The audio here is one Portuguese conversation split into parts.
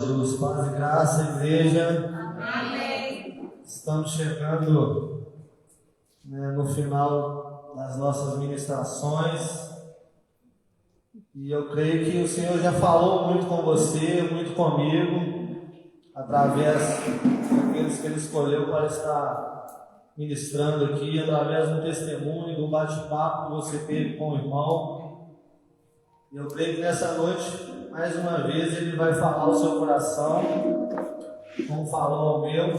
Jesus, paz e graça, igreja. Amém. Estamos chegando no final das nossas ministrações e eu creio que o Senhor já falou muito com você, muito comigo, através daqueles que Ele escolheu para estar ministrando aqui, através do testemunho, do bate-papo que você teve com o irmão. E eu creio que nessa noite, mais uma vez, Ele vai falar ao seu coração, como falou ao meu.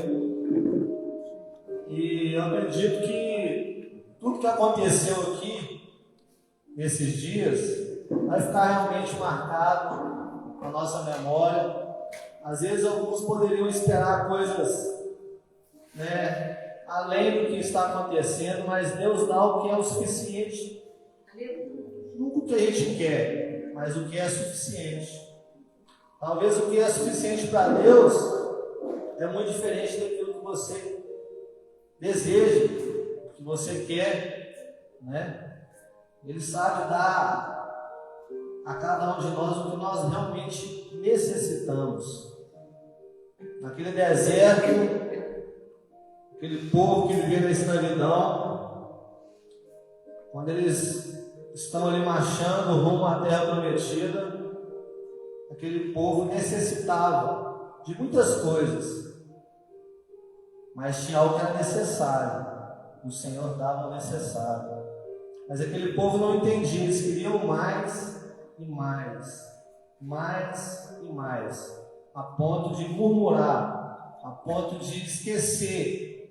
E eu acredito que tudo que aconteceu aqui, nesses dias, vai ficar realmente marcado na nossa memória. Às vezes, alguns poderiam esperar coisas, além do que está acontecendo, mas Deus dá o que é o suficiente. Não o que a gente quer, mas o que é suficiente. Talvez o que é suficiente para Deus é muito diferente daquilo que você deseja, que você quer, Ele sabe dar a cada um de nós o que nós realmente necessitamos. Naquele deserto, aquele povo que vivia na escravidão, quando eles estão ali marchando rumo à terra prometida, aquele povo necessitava de muitas coisas, mas tinha algo que era necessário. O Senhor dava o necessário. Mas aquele povo não entendia, eles queriam mais e mais, mais e mais, a ponto de murmurar, a ponto de esquecer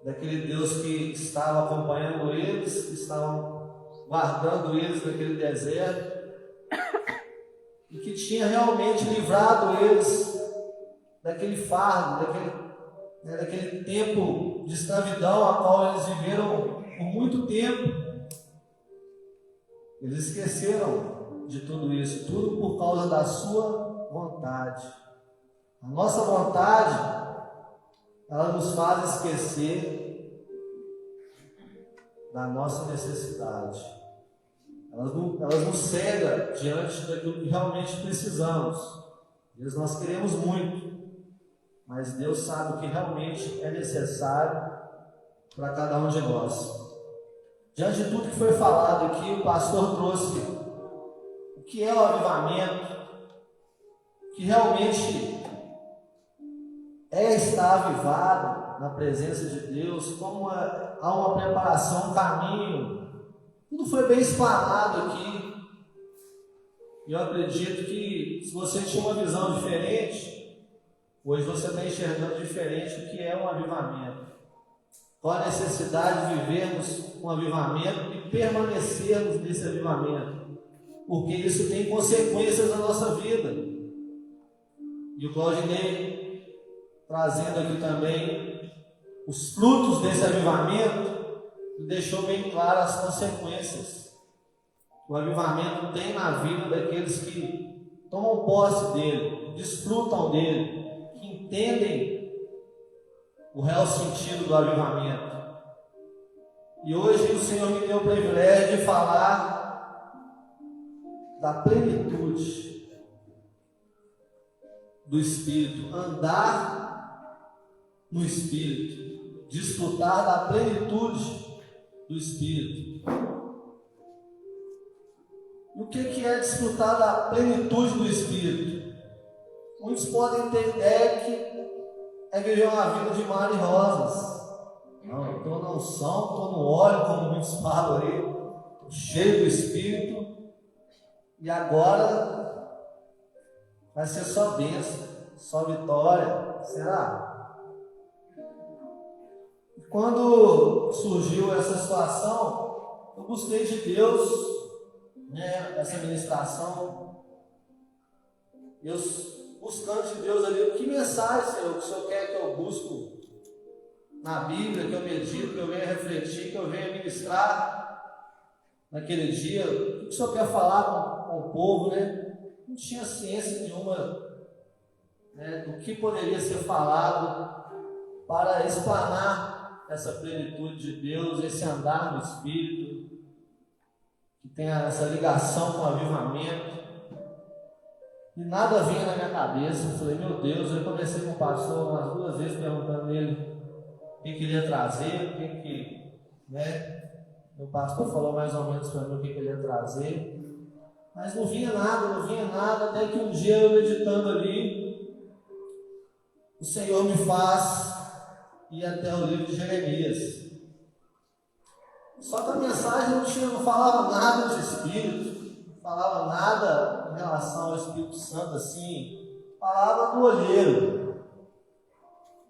daquele Deus que estava acompanhando eles, que estava guardando eles naquele deserto e que tinha realmente livrado eles daquele fardo, daquele tempo de escravidão a qual eles viveram por muito tempo. Eles esqueceram de tudo isso, tudo por causa da sua vontade. A nossa vontade, ela nos faz esquecer da nossa necessidade. Elas nos cegam diante daquilo que realmente precisamos. Às vezes nós queremos muito, mas Deus sabe o que realmente é necessário para cada um de nós. Diante de tudo que foi falado aqui, o pastor trouxe o que é o avivamento, que realmente é estar avivado na presença de Deus, como há uma preparação, um caminho. Tudo foi bem explanado aqui. E eu acredito que se você tinha uma visão diferente, hoje você está enxergando diferente o que é um avivamento. Qual a necessidade de vivermos um avivamento e permanecermos nesse avivamento, porque isso tem consequências na nossa vida. E o Claudinei, trazendo aqui também os frutos desse avivamento, deixou bem claras as consequências que o avivamento tem na vida daqueles que tomam posse dele, desfrutam dele, que entendem o real sentido do avivamento. E hoje o Senhor me deu o privilégio de falar da plenitude do Espírito, andar no Espírito, desfrutar da plenitude do Espírito. E o que é desfrutar da plenitude do Espírito? Muitos podem ter ideia que é viver uma vida de mar e rosas. Não, eu estou na unção, estou no óleo, como muitos falam aí, estou cheio do Espírito, e agora vai ser só bênção, só vitória. Será? Quando surgiu essa situação, eu busquei de Deus, essa ministração, eu buscando de Deus ali, que mensagem, Senhor, que o Senhor quer que eu busque na Bíblia, que eu medito, que eu venha refletir, que eu venha ministrar naquele dia, o que o Senhor quer falar com o povo, Não tinha ciência nenhuma do que poderia ser falado para explanar essa plenitude de Deus, esse andar no Espírito, que tem essa ligação com o avivamento. E nada vinha na minha cabeça. Eu falei, meu Deus, eu comecei com o pastor umas 2 vezes perguntando ele o que ele ia trazer, o pastor falou mais ou menos para mim o que ele ia trazer. Mas não vinha nada, até que um dia eu meditando ali, o Senhor me faz ir até o livro de Jeremias. Só que a mensagem não falava nada de Espírito, não falava nada em relação ao Espírito Santo assim, falava do olheiro,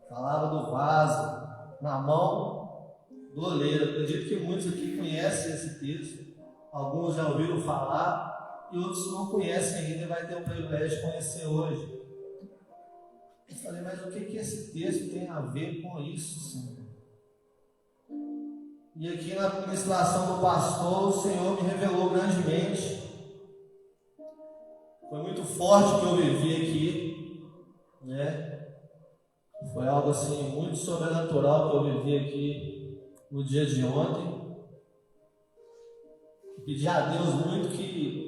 falava do vaso na mão do olheiro. Eu acredito que muitos aqui conhecem esse texto, alguns já ouviram falar, e outros não conhecem ainda e vai ter o privilégio de conhecer hoje. Eu falei, mas o que esse texto tem a ver com isso, Senhor? E aqui na ministração do pastor, o Senhor me revelou grandemente. Foi muito forte o que eu vivi aqui, Foi algo assim muito sobrenatural que eu vivi aqui no dia de ontem. Pedi a Deus muito que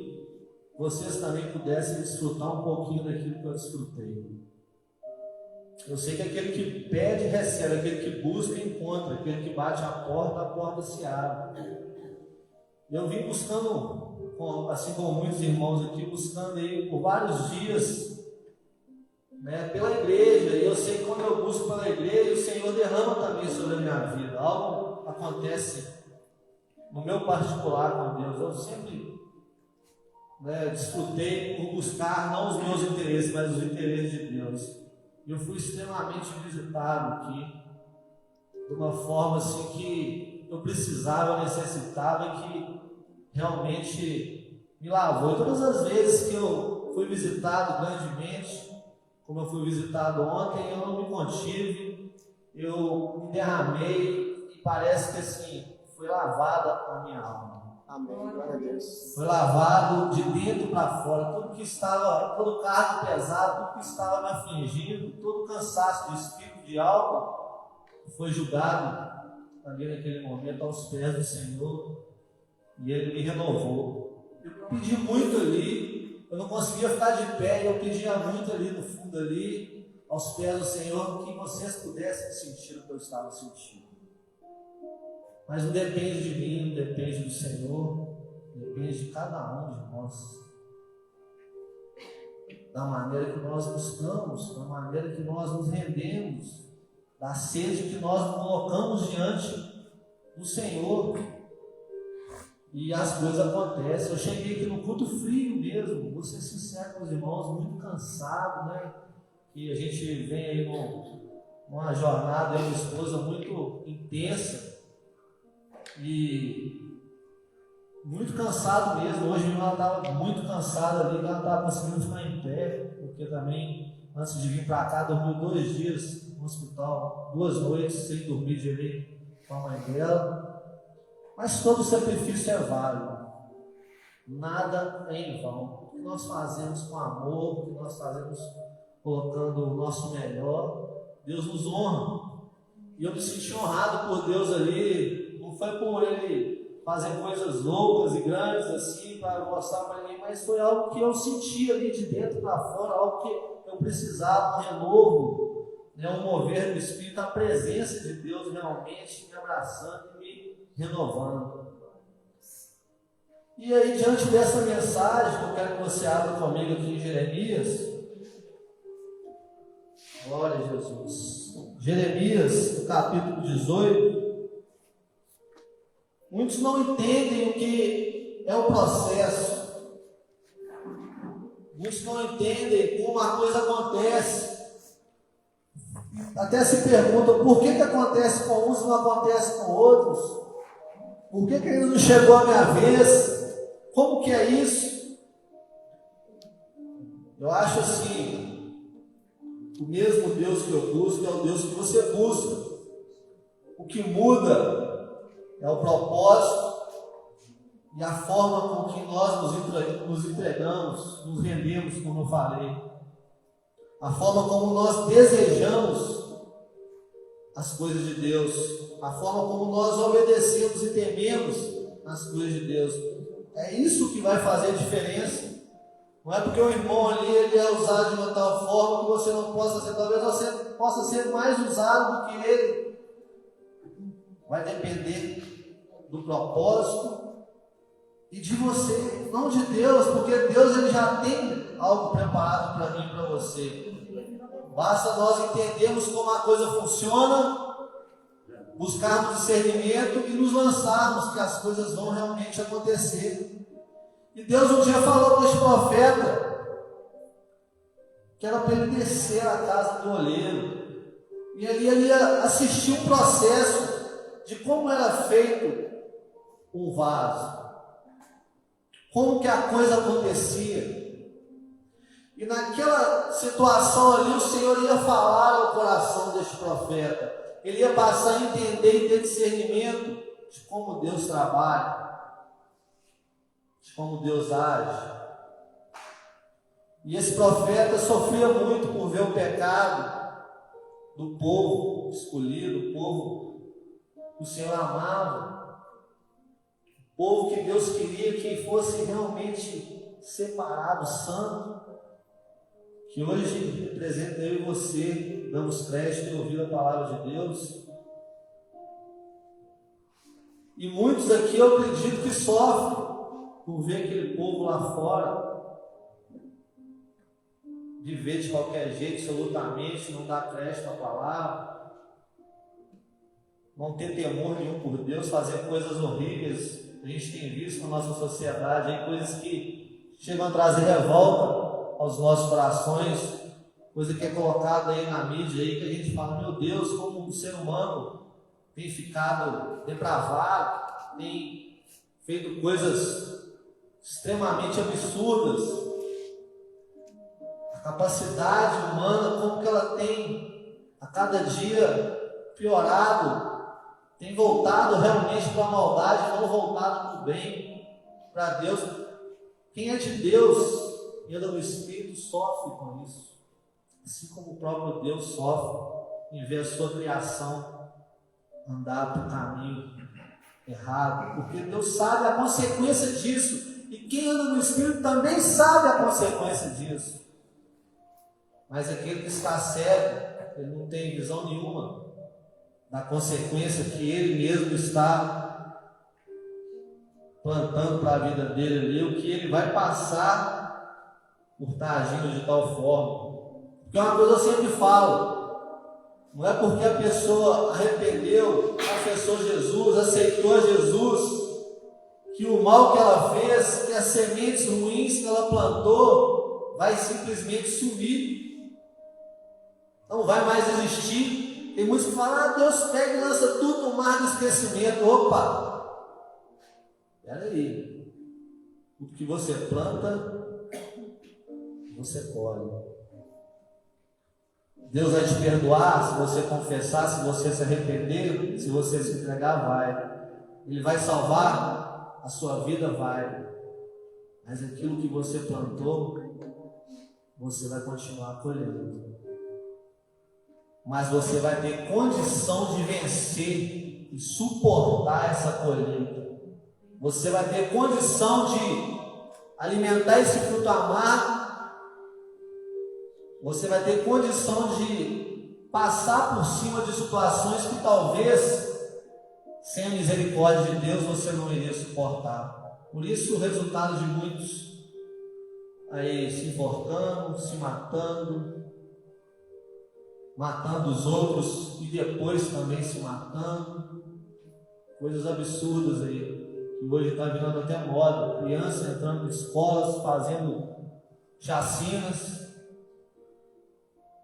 vocês também pudessem desfrutar um pouquinho daquilo que eu desfrutei. Eu sei que aquele que pede, recebe, aquele que busca, encontra, aquele que bate a porta se abre. Eu vim buscando, assim como muitos irmãos aqui, buscando aí por vários dias, pela igreja. E eu sei que quando eu busco pela igreja, o Senhor derrama também sobre a minha vida. Algo acontece no meu particular com Deus. Eu sempre desfrutei por buscar não os meus interesses, mas os interesses de Deus. E eu fui extremamente visitado aqui, de uma forma assim que eu precisava, necessitava, e que realmente me lavou. E todas as vezes que eu fui visitado grandemente, como eu fui visitado ontem, eu não me contive, eu me derramei, e parece que assim, foi lavada a minha alma. Amém, glória a Deus. Foi lavado de dentro para fora, todo cargo pesado, tudo que estava me afligindo, todo cansaço de espírito, de alma, foi julgado ali naquele momento aos pés do Senhor, e Ele me renovou. Eu pedi muito ali, eu não conseguia ficar de pé, eu pedia muito ali no fundo ali, aos pés do Senhor, que vocês pudessem sentir o que eu estava sentindo. Mas não depende de mim, não depende do Senhor, depende de cada um de nós. Da maneira que nós buscamos, da maneira que nós nos rendemos, da sede que nós nos colocamos diante do Senhor. E as coisas acontecem. Eu cheguei aqui no culto frio mesmo, vou ser sincero com os irmãos, muito cansado, E a gente vem aí numa jornada, eu e minha esposa, muito intensa. E muito cansado mesmo. Hoje ela estava muito cansada ali, ela não estava conseguindo ficar em pé, porque também, antes de vir para cá, dormiu 2 dias no hospital, 2 noites sem dormir direito com a mãe dela. Mas todo sacrifício é válido, nada é em vão. O que nós fazemos com amor, o que nós fazemos colocando o nosso melhor, Deus nos honra. E eu me senti honrado por Deus ali. Não foi por Ele fazer coisas loucas e grandes assim para mostrar para ninguém, mas foi algo que eu senti ali de dentro para fora, algo que eu precisava, um renovo, um mover do Espírito, a presença de Deus realmente me abraçando e me renovando. E aí, diante dessa mensagem, eu quero que você abra comigo aqui em Jeremias. Glória a Jesus. Jeremias, no capítulo 18. Muitos não entendem o que é o processo. Muitos não entendem como a coisa acontece. Até se perguntam por que acontece com uns e não acontece com outros. Por que ainda não chegou a minha vez? Como que é isso? Eu acho assim, o mesmo Deus que eu busco é o Deus que você busca. O que muda é o propósito e a forma com que nós nos entregamos, nos rendemos, como eu falei. A forma como nós desejamos as coisas de Deus. A forma como nós obedecemos e tememos as coisas de Deus. É isso que vai fazer diferença. Não é porque o irmão ali ele é usado de uma tal forma que você não possa ser, talvez você possa ser mais usado do que ele. Vai depender do propósito e de você, não de Deus, porque Deus ele já tem algo preparado para mim e para você. Basta nós entendermos como a coisa funciona, buscarmos discernimento e nos lançarmos, que as coisas vão realmente acontecer. E Deus um dia falou para esse profeta que era para ele descer à casa do oleiro, e ali ele ia assistir um processo de como era feito um vaso, como que a coisa acontecia. E naquela situação ali, o Senhor ia falar ao coração deste profeta. Ele ia passar a entender e ter discernimento de como Deus trabalha, de como Deus age. E esse profeta sofria muito por ver o pecado do povo escolhido, o povo que o Senhor amava, o povo que Deus queria que fosse realmente separado, santo. Que hoje representa eu e você, damos crédito em ouvir a palavra de Deus. E muitos aqui eu acredito que sofrem por ver aquele povo lá fora viver de qualquer jeito, absolutamente, não dar crédito à palavra, não ter temor nenhum por Deus, fazer coisas horríveis. A gente tem visto na nossa sociedade aí, coisas que chegam a trazer revolta aos nossos corações, coisa que é colocada aí na mídia aí, que a gente fala, meu Deus, como o ser humano tem ficado depravado, tem feito coisas extremamente absurdas. A capacidade humana, como que ela tem a cada dia piorado, tem voltado realmente para a maldade, não voltado para o bem, para Deus. Quem é de Deus e anda no Espírito sofre com isso, assim como o próprio Deus sofre em ver a sua criação andar para o caminho errado, porque Deus sabe a consequência disso, e quem anda no Espírito também sabe a consequência disso. Mas aquele que está cego, ele não tem visão nenhuma da consequência que ele mesmo está plantando para a vida dele ali, o que ele vai passar por estar agindo de tal forma. Porque uma coisa eu sempre falo, não é porque a pessoa arrependeu, confessou Jesus, aceitou Jesus, que o mal que ela fez, que as sementes ruins que ela plantou, vai simplesmente sumir, não vai mais existir. Tem muitos que falam, Deus pega e lança tudo no mar do esquecimento. Opa, espera aí, o que você planta, você colhe. Deus vai te perdoar se você confessar, se você se arrepender, se você se entregar, vai. Ele vai salvar a sua vida, vai. Mas aquilo que você plantou, você vai continuar colhendo. Mas você vai ter condição de vencer e suportar essa colheita. Você vai ter condição de alimentar esse fruto amargo. Você vai ter condição de passar por cima de situações que talvez, sem a misericórdia de Deus, você não iria suportar. Por isso o resultado de muitos aí se enforcando, se matando, matando os outros e depois também se matando. Coisas absurdas aí, que hoje está virando até moda. Crianças entrando em escolas, fazendo chacinas.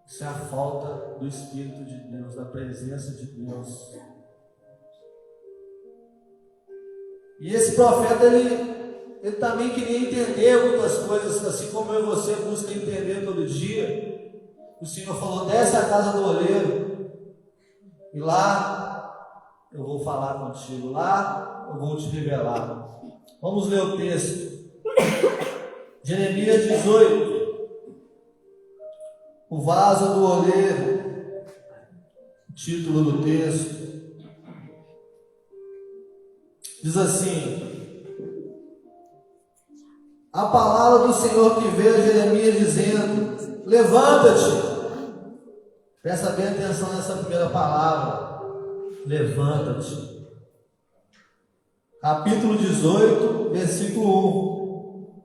Isso é a falta do Espírito de Deus, da presença de Deus. E esse profeta, ele também queria entender muitas coisas, assim como eu e você busca entender todo dia. O Senhor falou, desce à casa do oleiro, e lá eu vou falar contigo, lá eu vou te revelar. Vamos ler o texto. Jeremias 18. O vaso do oleiro, título do texto, diz assim: a palavra do Senhor que veio a Jeremias dizendo: levanta-te. Presta bem atenção nessa primeira palavra. Levanta-te. Capítulo 18, versículo 1.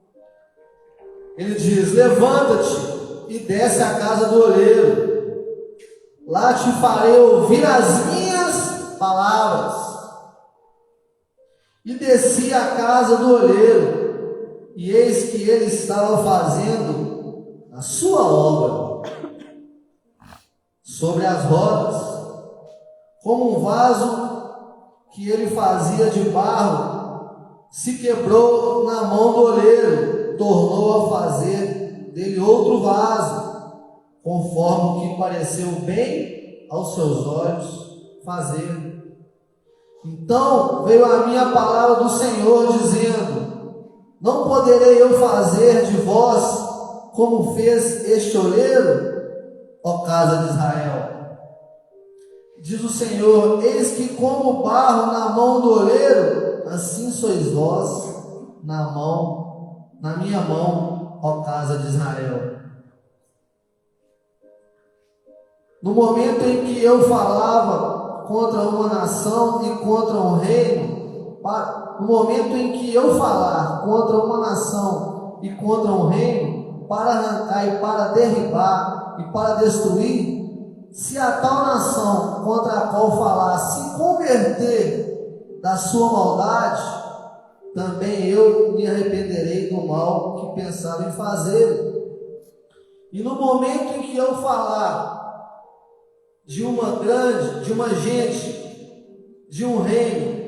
Ele diz: levanta-te e desce à casa do oleiro. Lá te farei ouvir as minhas palavras. E desci à casa do oleiro, e eis que ele estava fazendo a sua obra sobre as rodas, como um vaso que ele fazia de barro, se quebrou na mão do oleiro, tornou a fazer dele outro vaso, conforme o que pareceu bem aos seus olhos fazer. Então veio a minha palavra do Senhor, dizendo: não poderei eu fazer de vós como fez este oleiro, ó casa de Israel? Diz o Senhor: eis que como barro na mão do oleiro, assim sois vós na minha mão, ó casa de Israel. No momento em que eu falava contra uma nação e contra um reino, no momento em que eu falar contra uma nação e contra um reino, para arrancar e para derribar e para destruir, se a tal nação contra a qual falar se converter da sua maldade, também eu me arrependerei do mal que pensava em fazer. E no momento em que eu falar de uma gente, de um reino,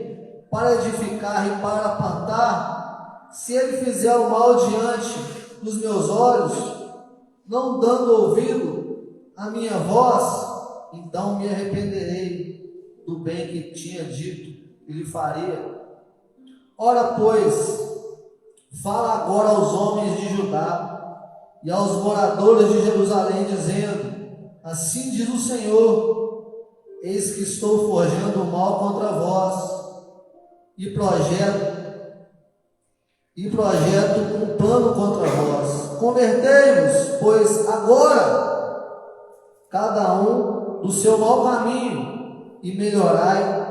para edificar e para plantar, se ele fizer o mal diante dos meus olhos, não dando ouvido à minha voz, então me arrependerei do bem que tinha dito que lhe faria. Ora, pois, fala agora aos homens de Judá e aos moradores de Jerusalém, dizendo: assim diz o Senhor: eis que estou forjando o mal contra vós, e projeto um plano contra vós. Convertei-vos, pois, agora, cada um do seu mau caminho, e melhorai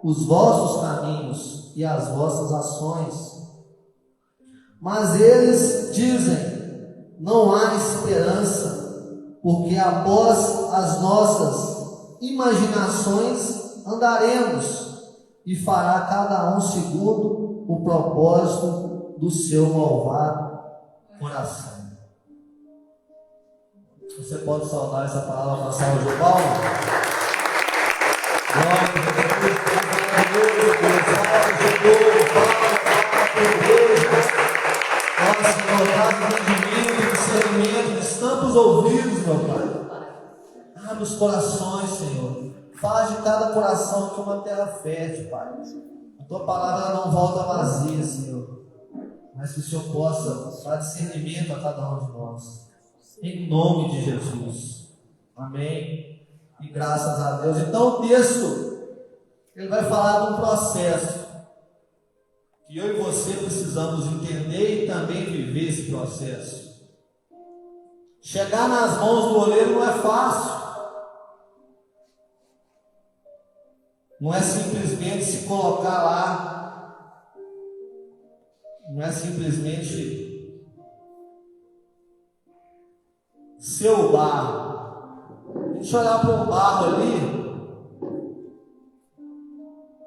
os vossos caminhos e as vossas ações. Mas eles dizem: não há esperança, porque após as nossas imaginações andaremos, e fará cada um segundo o propósito do seu malvado coração. Você pode saudar essa palavra com a salva de palmas? Glória a Deus, nossa, Senhor, traz entendimento, discernimento, estampa os ouvidos, meu Pai. Abre os corações, Senhor. Faz de cada coração que uma terra fértil, Pai. A Tua palavra não volta vazia, Senhor, mas que o Senhor possa dar discernimento a cada um de nós. Em nome de Jesus. Amém. E graças a Deus. Então o texto, ele vai falar de um processo que eu e você precisamos entender e também viver esse processo. Chegar nas mãos do oleiro não é fácil. Não é simplesmente se colocar lá. Não é simplesmente ser o barro. A gente olhar para um barro ali,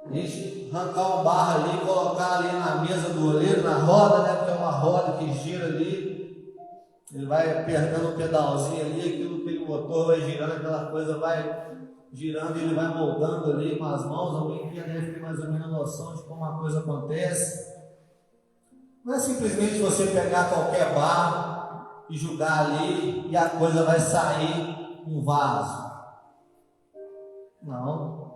a gente arrancar um barro ali, colocar ali na mesa do oleiro, na roda, né? Porque é uma roda que gira ali. Ele vai apertando um pedalzinho ali, aquele motor vai girando, aquela coisa vai girando e ele vai moldando ali com as mãos. Alguém que deve ter mais ou menos noção de como a coisa acontece. Não é simplesmente você pegar qualquer barro e jogar ali e a coisa vai sair um vaso. Não.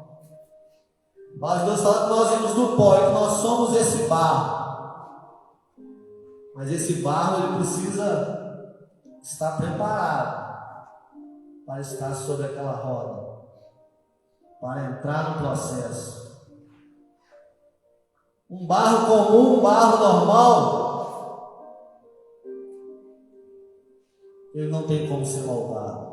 Mas Deus fala que nós vimos do pó e que nós somos esse barro. Mas esse barro ele precisa estar preparado para estar sobre aquela roda, para entrar no processo. Um barro comum, um barro normal, ele não tem como ser moldado.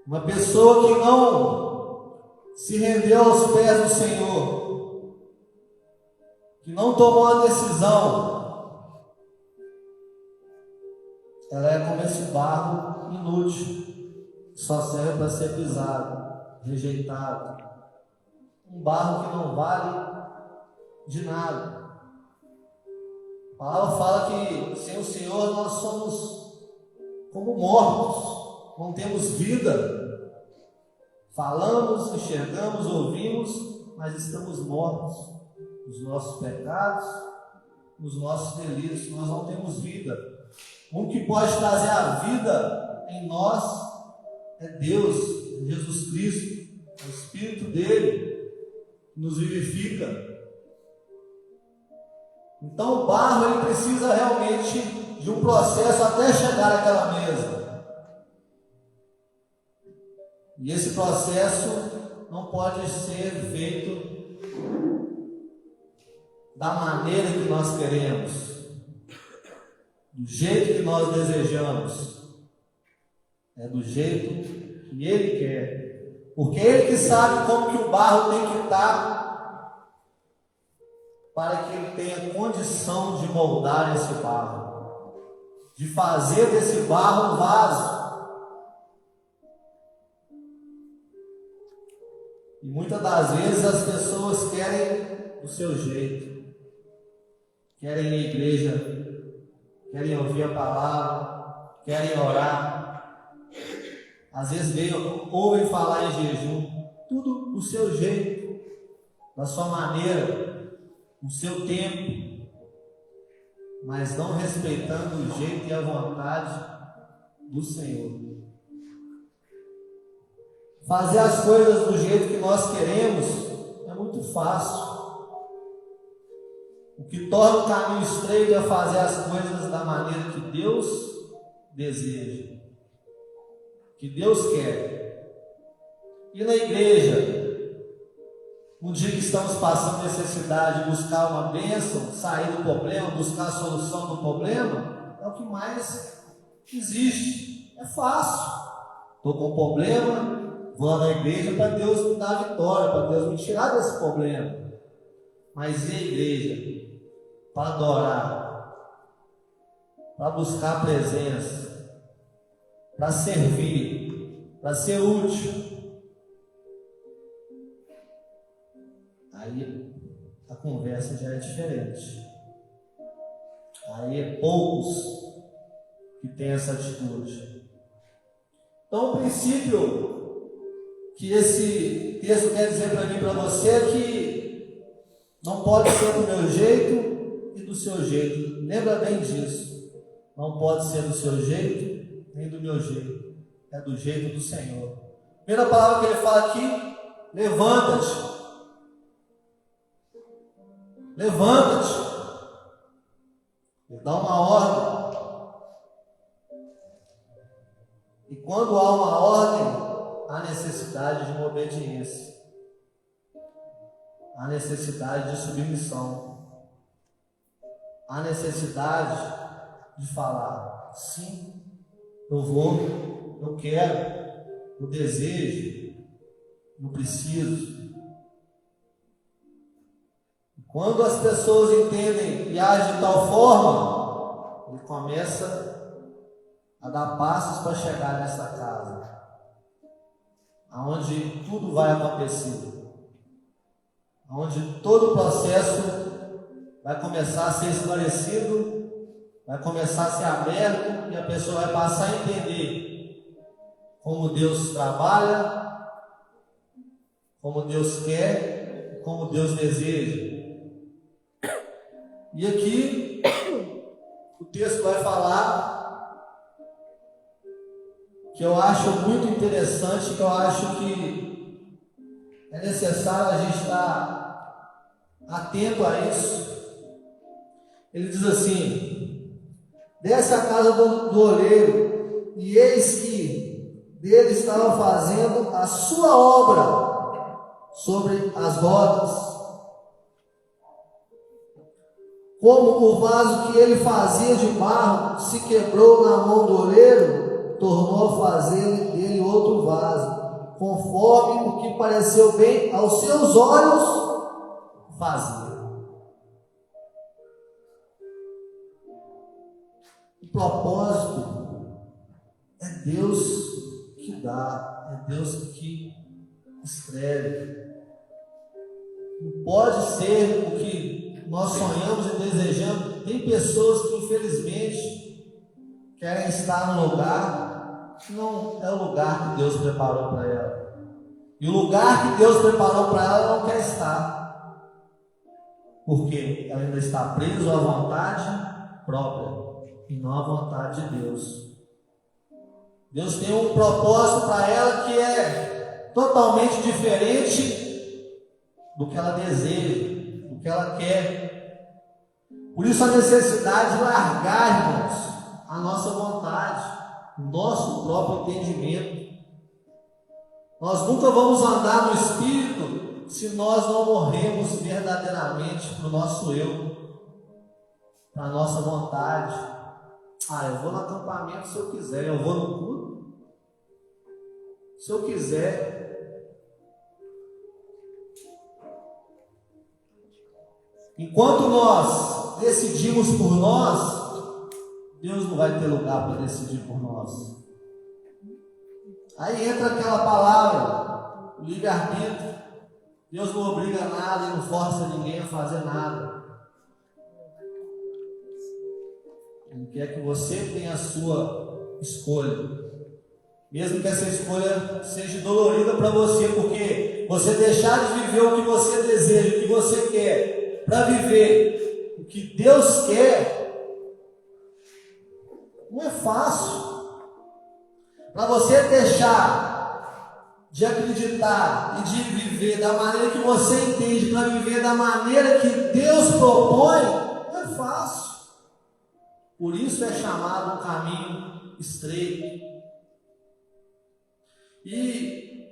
Uma pessoa que não se rendeu aos pés do Senhor, que não tomou a decisão, ela é como esse barro inútil, que só serve para ser pisado, rejeitado. Um barro que não vale de nada. A palavra fala que sem o Senhor nós somos como mortos, não temos vida. Falamos, enxergamos, ouvimos, mas estamos mortos nos nossos pecados, nos nossos delitos. Nós não temos vida. O que pode trazer a vida em nós é Deus, é Jesus Cristo, é o Espírito dele que nos vivifica. Então o barro ele precisa realmente de um processo até chegar àquela mesa. E esse processo não pode ser feito da maneira que nós queremos, do jeito que nós desejamos. É do jeito que Ele quer. Porque Ele que sabe como que o barro tem que estar para que Ele tenha condição de moldar esse barro, de fazer desse barro um vaso. E muitas das vezes as pessoas querem do seu jeito, querem ir à igreja, querem ouvir a palavra, querem orar, às vezes ouvem falar em jejum, tudo do seu jeito, da sua maneira, no seu tempo, mas não respeitando o jeito e a vontade do Senhor. Fazer as coisas do jeito que nós queremos é muito fácil. O que torna o caminho estreito é fazer as coisas da maneira que Deus deseja, que Deus quer. E na igreja, no dia que estamos passando necessidade de buscar uma bênção, sair do problema, buscar a solução do problema, é o que mais existe. É fácil. Estou com um problema, vou lá na igreja para Deus me dar a vitória, para Deus me tirar desse problema. Mas e a igreja? Para adorar, para buscar a presença, para servir, para ser útil. Aí a conversa já é diferente. Aí é poucos que têm essa atitude. Então o princípio que esse texto quer dizer para mim e para você é que não pode ser do meu jeito e do seu jeito. Lembra bem disso. Não pode ser do seu jeito nem do meu jeito. É do jeito do Senhor. Primeira palavra que ele fala aqui: levanta-te. Levanta-te. Ele dá uma ordem. E quando há uma ordem, há necessidade de uma obediência, há necessidade de submissão, há necessidade de falar: sim, eu vou, eu quero, eu desejo, eu preciso. E quando as pessoas entendem e agem de tal forma, ele começa a dar passos para chegar nessa casa, aonde tudo vai acontecer, aonde todo o processo vai começar a ser esclarecido, vai começar a ser aberto e a pessoa vai passar a entender como Deus trabalha, como Deus quer, como Deus deseja. E aqui o texto vai falar que eu acho muito interessante, que eu acho que é necessário a gente estar atento a isso. Ele diz assim: desce à casa do oleiro, e eis que dele estava fazendo a sua obra sobre as rodas. Como o vaso que ele fazia de barro se quebrou na mão do oleiro, tornou a fazer dele outro vaso, conforme o que pareceu bem aos seus olhos fazer. O propósito é Deus que dá, é Deus que escreve. Não pode ser o que nós sonhamos e desejamos. Tem pessoas que infelizmente querem estar no lugar que não é o lugar que Deus preparou para ela. E o lugar que Deus preparou para ela não quer estar, porque ela ainda está presa à vontade própria e não à vontade de Deus. Deus tem um propósito para ela que é totalmente diferente do que ela deseja, do que ela quer. Por isso a necessidade de largar, irmãos, a nossa vontade, o nosso próprio entendimento. Nós nunca vamos andar no Espírito se nós não morremos verdadeiramente para o nosso eu, para a nossa vontade. Eu vou no acampamento se eu quiser, eu vou no culto se eu quiser. Enquanto nós decidimos por nós, Deus não vai ter lugar para decidir por nós. Aí entra aquela palavra, o livre-arbítrio. Deus não obriga nada e não força ninguém a fazer nada. Ele quer que você tenha a sua escolha, mesmo que essa escolha seja dolorida para você, porque você deixar de viver o que você deseja, o que você quer, para viver o que Deus quer, não é fácil. Para você deixar de acreditar e de viver da maneira que você entende, para viver da maneira que Deus propõe, não é fácil. Por isso é chamado um caminho estreito. E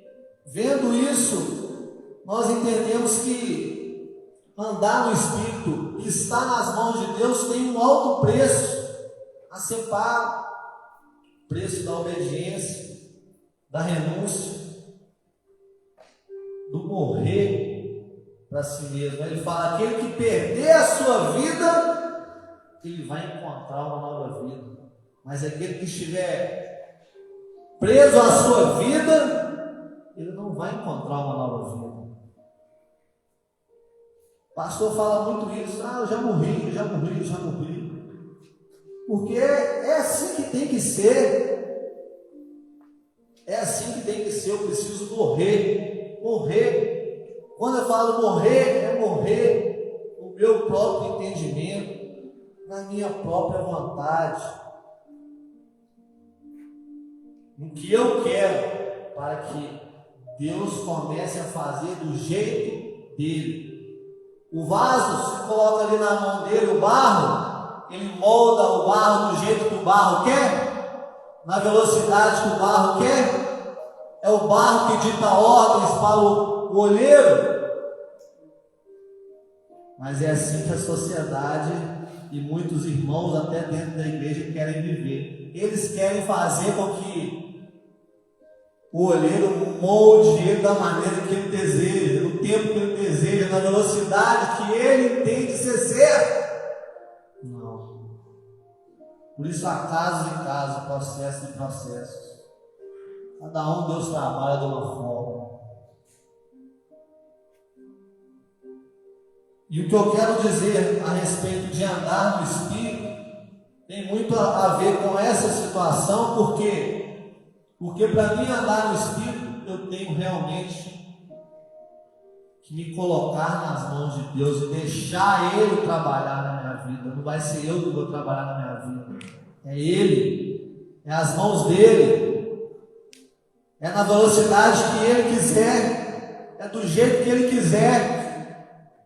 vendo isso, nós entendemos que andar no Espírito, que está nas mãos de Deus, tem um alto preço a ser pago. Preço da obediência, da renúncia, do morrer para si mesmo. Ele fala: aquele que perder a sua vida, ele vai encontrar uma nova vida. Mas aquele que estiver preso à sua vida, ele não vai encontrar uma nova vida. O pastor fala muito isso: eu já morri. Porque é assim que tem que ser. É assim que tem que ser. Eu preciso morrer. Quando eu falo morrer, é morrer no meu próprio entendimento, na minha própria vontade, no que eu quero, para que Deus comece a fazer do jeito dele. O vaso se coloca ali na mão dele, o barro, ele molda o barro do jeito que o barro quer, na velocidade que o barro quer. É o barro que dita ordens para o olheiro. Mas é assim que a sociedade e muitos irmãos até dentro da igreja querem viver. Eles querem fazer com que o olheiro molde ele da maneira que ele deseja, no tempo que ele deseja, na velocidade que ele entende ser certo. Não. Por isso há casos e casos, processos e processos. Cada um Deus trabalha de uma forma. E o que eu quero dizer a respeito de andar no Espírito tem muito a ver com essa situação, porque para mim andar no Espírito eu tenho realmente que me colocar nas mãos de Deus e deixar Ele trabalhar na minha vida. Não vai ser eu que vou trabalhar na minha vida, é Ele, é as mãos dEle. É na velocidade que Ele quiser, é do jeito que Ele quiser.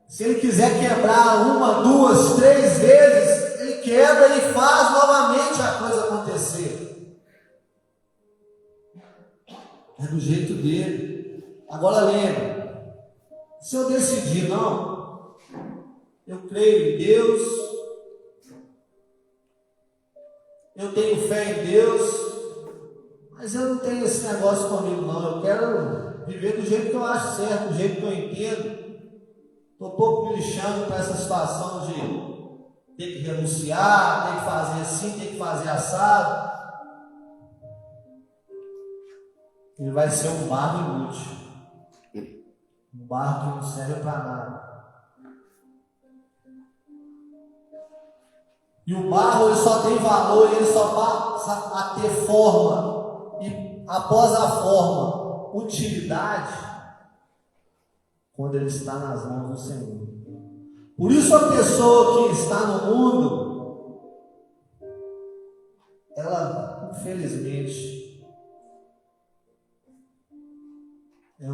Se Ele quiser quebrar 1, 2, 3 vezes, Ele quebra e faz novamente a coisa acontecer. É do jeito dele. Agora lembre, se eu decidir, não, eu creio em Deus, eu tenho fé em Deus, mas eu não tenho esse negócio comigo não, eu quero viver do jeito que eu acho certo, do jeito que eu entendo. Estou um pouco me lixando para essa situação de ter que renunciar, ter que fazer assim, ter que fazer assado. Ele vai ser um barro inútil, um barro que não serve para nada. E o barro ele só tem valor, ele só passa a ter forma, e após a forma, utilidade, quando ele está nas mãos do Senhor. Por isso a pessoa que está no mundo, ela, infelizmente, é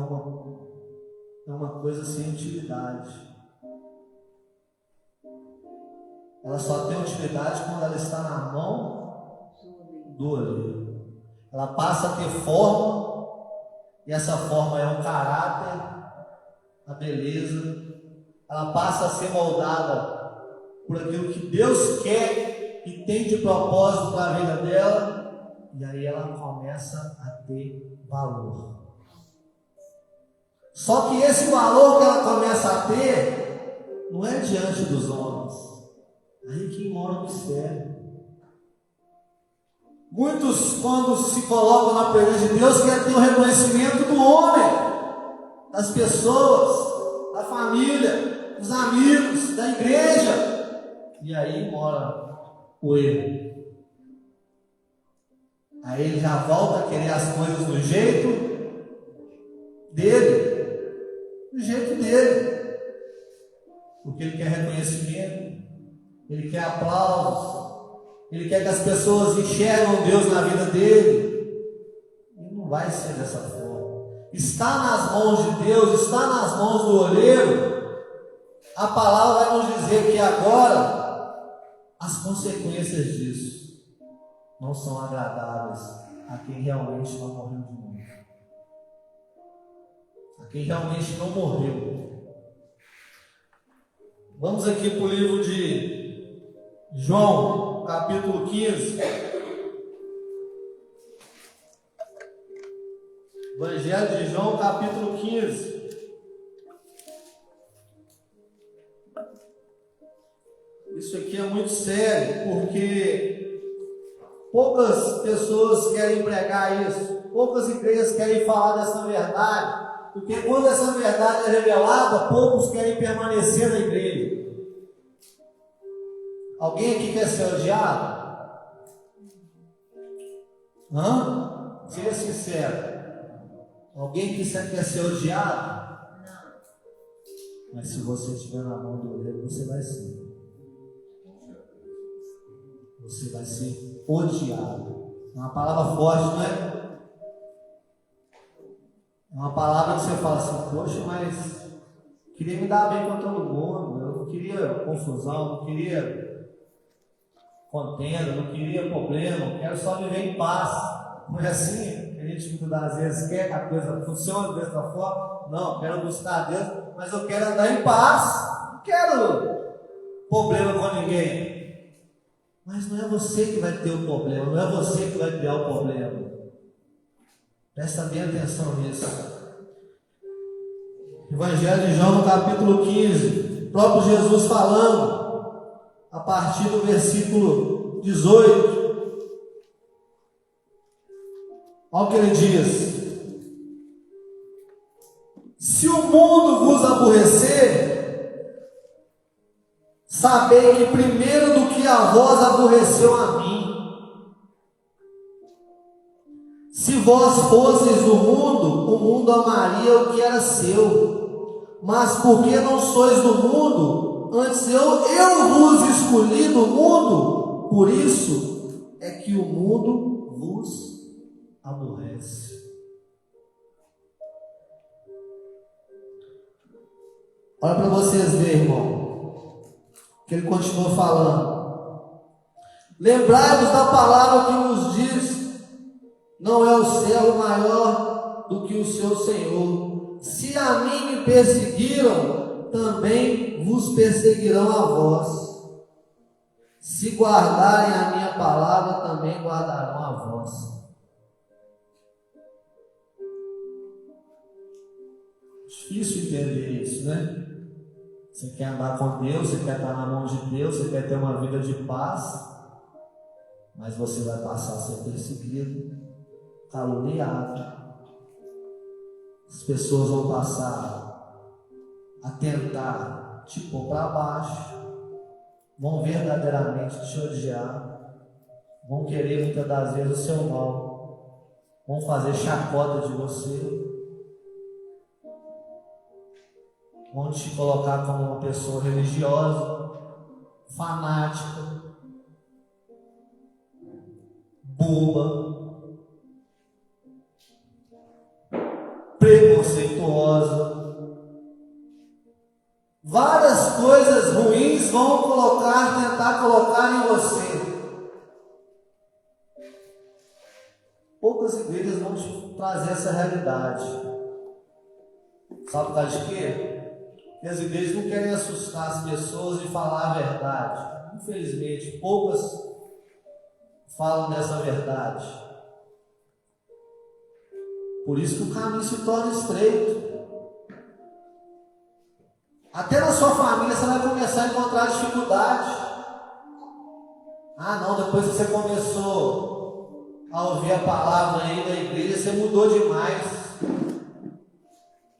uma coisa sem utilidade. Ela só tem utilidade quando ela está na mão do oleiro. Ela passa a ter forma, e essa forma é o caráter, a beleza. Ela passa a ser moldada por aquilo que Deus quer e tem de propósito para a vida dela, e aí ela começa a ter valor. Só que esse valor que ela começa a ter não é diante dos homens. Aí que mora o mistério. Muitos, quando se colocam na presença de Deus, querem ter o reconhecimento do homem, das pessoas, da família, dos amigos, da igreja. E aí mora o erro. Aí ele já volta a querer as coisas do jeito dele. Do jeito dele. Porque ele quer reconhecimento. Ele quer aplausos, ele quer que as pessoas enxergam Deus na vida dele. E não vai ser dessa forma. Está nas mãos de Deus, está nas mãos do oleiro. A palavra vai nos dizer que agora as consequências disso não são agradáveis a quem realmente não morreu de novo. A quem realmente não morreu. Vamos aqui para o livro de João, capítulo 15. Evangelho de João, capítulo 15. Isso aqui é muito sério, porque poucas pessoas querem pregar isso, poucas igrejas querem falar dessa verdade, porque quando essa verdade é revelada, poucos querem permanecer na igreja. Alguém aqui quer ser odiado? Seja sincero. Alguém aqui quer ser odiado? Não. Mas se você estiver na mão do oleiro, você vai ser. Você vai ser odiado. É uma palavra forte, não é? É uma palavra que você fala assim, poxa, mas queria me dar bem com todo mundo. Eu não queria confusão, não queria contenda, não queria problema, quero só viver em paz. Não é assim que a gente muitas das vezes quer que a coisa funcione dessa forma? Não, quero buscar a Deus, mas eu quero andar em paz, não quero problema com ninguém. Mas não é você que vai ter o problema, não é você que vai criar o problema. Presta bem atenção nisso. Evangelho de João, no capítulo 15, o próprio Jesus falando, a partir do versículo 18. Olha o que ele diz: se o mundo vos aborrecer, sabei que primeiro do que a vós aborreceu a mim. Se vós fosseis do mundo, o mundo amaria o que era seu. Mas porque não sois do mundo, antes eu vos escolhi do mundo, por isso é que o mundo vos aborrece. Olha para vocês verem, irmão, que ele continua falando. Lembrai-vos da palavra que nos diz: não é o céu maior do que o seu Senhor. Se a mim me perseguiram, também vos perseguirão a vós. Se guardarem a minha palavra, também guardarão a vossa. Difícil entender isso, né? Você quer andar com Deus, você quer estar na mão de Deus, você quer ter uma vida de paz, mas você vai passar a ser perseguido, caluniado. As pessoas vão passar a tentar te pôr para baixo, vão verdadeiramente te odiar, vão querer muitas das vezes o seu mal, vão fazer chacota de você, vão te colocar como uma pessoa religiosa, fanática, boba, preconceituosa. Várias coisas ruins vão tentar colocar em você. Poucas igrejas vão te trazer essa realidade. Sabe por causa de quê? Porque as igrejas não querem assustar as pessoas e falar a verdade. Infelizmente, poucas falam dessa verdade. Por isso que o caminho se torna estreito. Até na sua família você vai começar a encontrar dificuldade. Ah não, depois que você começou a ouvir a palavra aí da igreja, você mudou demais.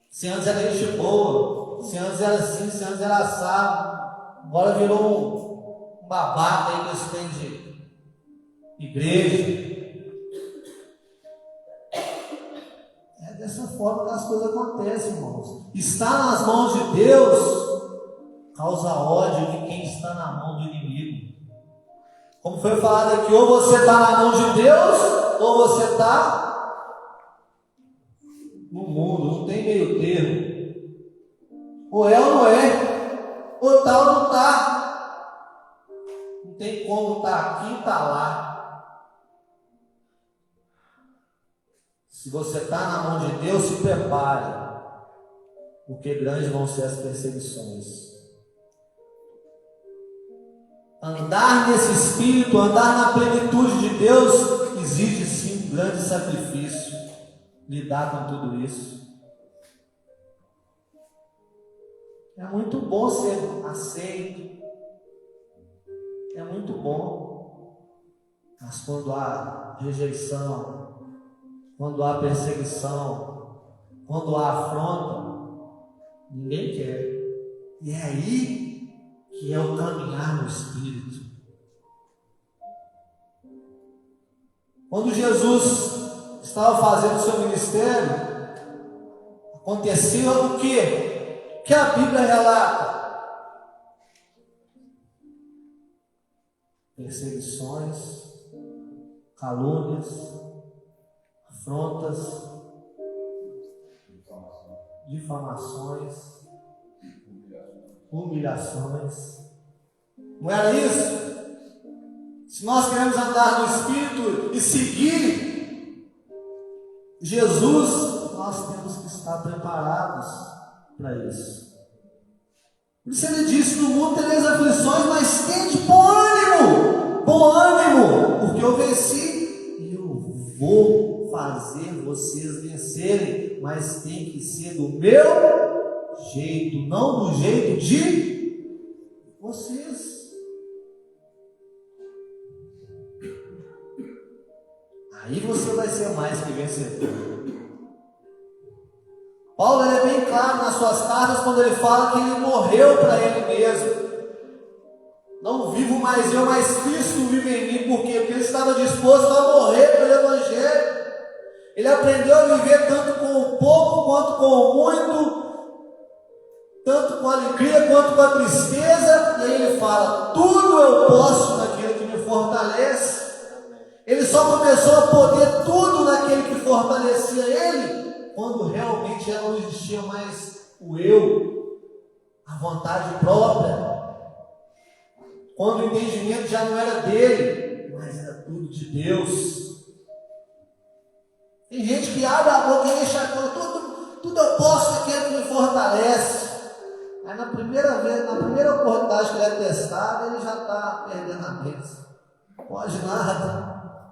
Se antes era gente boa, se antes era assim, se antes era assado, agora virou um babaca aí que você tem de igreja. É dessa forma que as coisas acontecem, irmãos. Estar nas mãos de Deus causa ódio de quem está na mão do inimigo. Como foi falado aqui, ou você está na mão de Deus, ou você está no mundo, não tem meio termo. Ou é ou não é, ou está ou não está. Não tem como estar aqui e estar lá. Se você está na mão de Deus, se prepare, porque grandes vão ser as perseguições. Andar nesse espírito, andar na plenitude de Deus, exige sim um grande sacrifício, lidar com tudo isso. É muito bom ser aceito, é muito bom, mas quando há rejeição, quando há perseguição, quando há afronta, ninguém quer. E é aí que é o caminhar no Espírito. Quando Jesus estava fazendo o seu ministério, acontecia o quê? Que a Bíblia relata: perseguições, calúnias, afrontas, difamações, humilhações. Não era isso? Se nós queremos andar no Espírito e seguir Jesus, nós temos que estar preparados para isso. Por isso ele disse: no mundo tereis aflições, mas tende bom ânimo, porque eu venci e eu vou fazer vocês vencerem, mas tem que ser do meu jeito, não do jeito de vocês. Aí você vai ser mais que vencedor. Paulo é bem claro nas suas cartas quando ele fala que ele morreu para ele mesmo. Não vivo mais eu, mas Cristo vive em mim. Por quê? Porque ele estava disposto a morrer pelo Evangelho. Ele aprendeu a viver tanto com o pouco quanto com o muito, tanto com a alegria quanto com a tristeza. E aí ele fala: tudo eu posso naquele que me fortalece. Ele só começou a poder tudo naquele que fortalecia ele quando realmente já não existia mais o eu, a vontade própria, quando o entendimento já não era dele, mas era tudo de Deus. Tem gente que abre a boca e deixa claro: tudo eu posso naquele que me fortalece. Aí na primeira oportunidade que ele é testado, ele já está perdendo a bênção. Pode nada.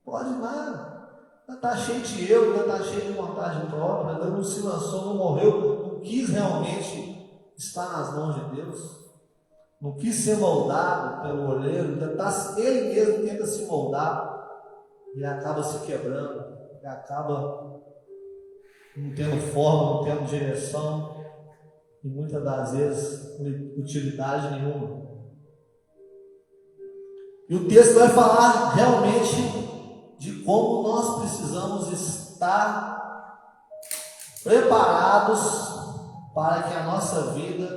Pode nada. Ainda está cheio de eu, ainda está cheio de vontade própria, ainda não se lançou, não morreu, não quis realmente estar nas mãos de Deus. Não quis ser moldado pelo oleiro, ele mesmo tenta se moldar e acaba se quebrando, e acaba não tendo forma, não tendo direção e muitas das vezes utilidade nenhuma. E o texto vai falar realmente de como nós precisamos estar preparados para que a nossa vida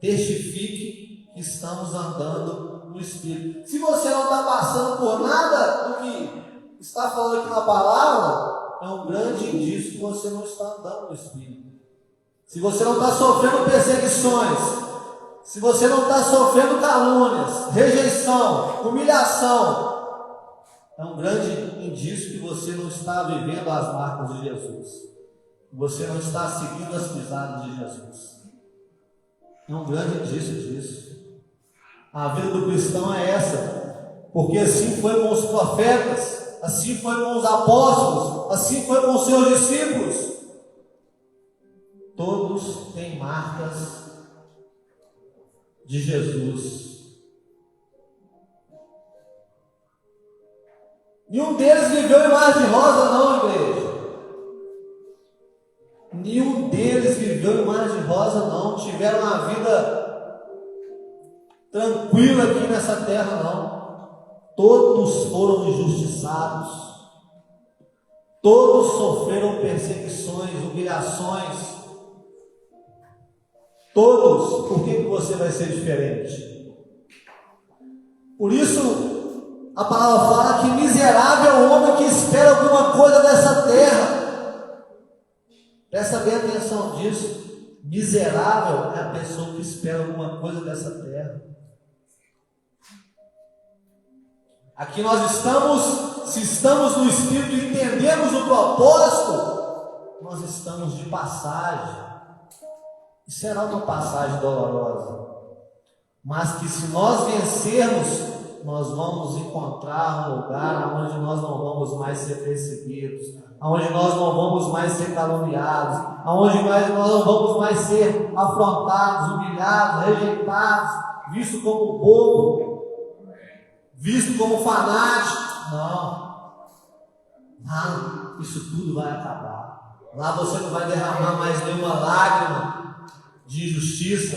testifique que estamos andando no Espírito. Se você não está passando por nada do que está falando aqui na palavra, é um grande indício que você não está andando no Espírito. Se você não está sofrendo perseguições, se você não está sofrendo calúnias, rejeição, humilhação, é um grande indício que você não está vivendo as marcas de Jesus. Você não está seguindo as pisadas de Jesus. É um grande indício disso. A vida do cristão é essa, porque assim foi com os profetas, assim foi com os apóstolos, assim foi com os seus discípulos. Todos têm marcas de Jesus. Nenhum deles viveu em mar de rosa, não, igreja. Nenhum deles viveu em mar de rosa, não. Tiveram uma vida tranquila aqui nessa terra, não. Todos foram injustiçados. Todos sofreram perseguições, humilhações. Todos. Por que você vai ser diferente? Por isso, a palavra fala que miserável é o homem que espera alguma coisa dessa terra. Presta bem atenção disso. Miserável é a pessoa que espera alguma coisa dessa terra. Aqui nós estamos, se estamos no Espírito e entendemos o propósito, nós estamos de passagem. E será uma passagem dolorosa, mas que se nós vencermos, nós vamos encontrar um lugar onde nós não vamos mais ser perseguidos, onde nós não vamos mais ser caluniados, onde nós não vamos mais ser afrontados, humilhados, rejeitados, visto como bobo, visto como fanático. Não, isso tudo vai acabar. Lá você não vai derramar mais nenhuma lágrima de injustiça,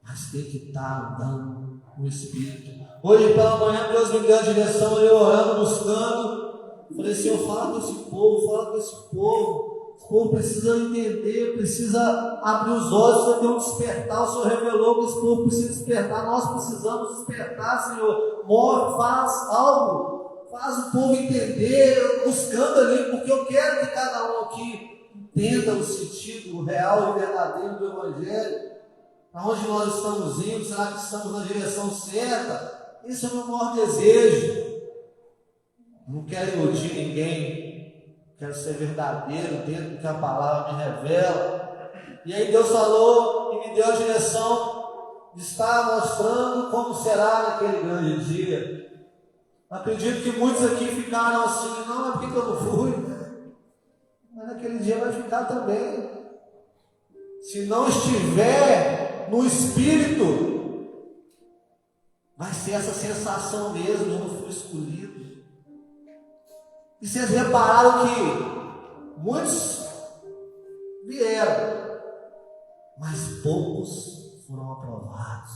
mas tem que estar andando no Espírito. Hoje pela manhã Deus me deu a direção, eu orando, buscando. Falei, Senhor, fala com esse povo, fala com esse povo. O povo precisa entender, precisa abrir os olhos, precisa ter um despertar. O Senhor revelou que esse povo precisa despertar. Nós precisamos despertar, Senhor. Move, faz algo, faz o povo entender, buscando ali, porque eu quero que cada um aqui entenda o sentido real e verdadeiro do Evangelho. Aonde nós estamos indo? Será que estamos na direção certa? Esse é o meu maior desejo. Não quero iludir ninguém, quero ser verdadeiro dentro do que a palavra me revela. E aí Deus falou e me deu a direção de estar mostrando como será naquele grande dia. Acredito que muitos aqui ficaram assim, não é porque eu não fui, mas naquele dia vai ficar também. Se não estiver no Espírito, vai ser essa sensação mesmo, eu não fui escolhido. E vocês repararam que muitos vieram, mas poucos foram aprovados.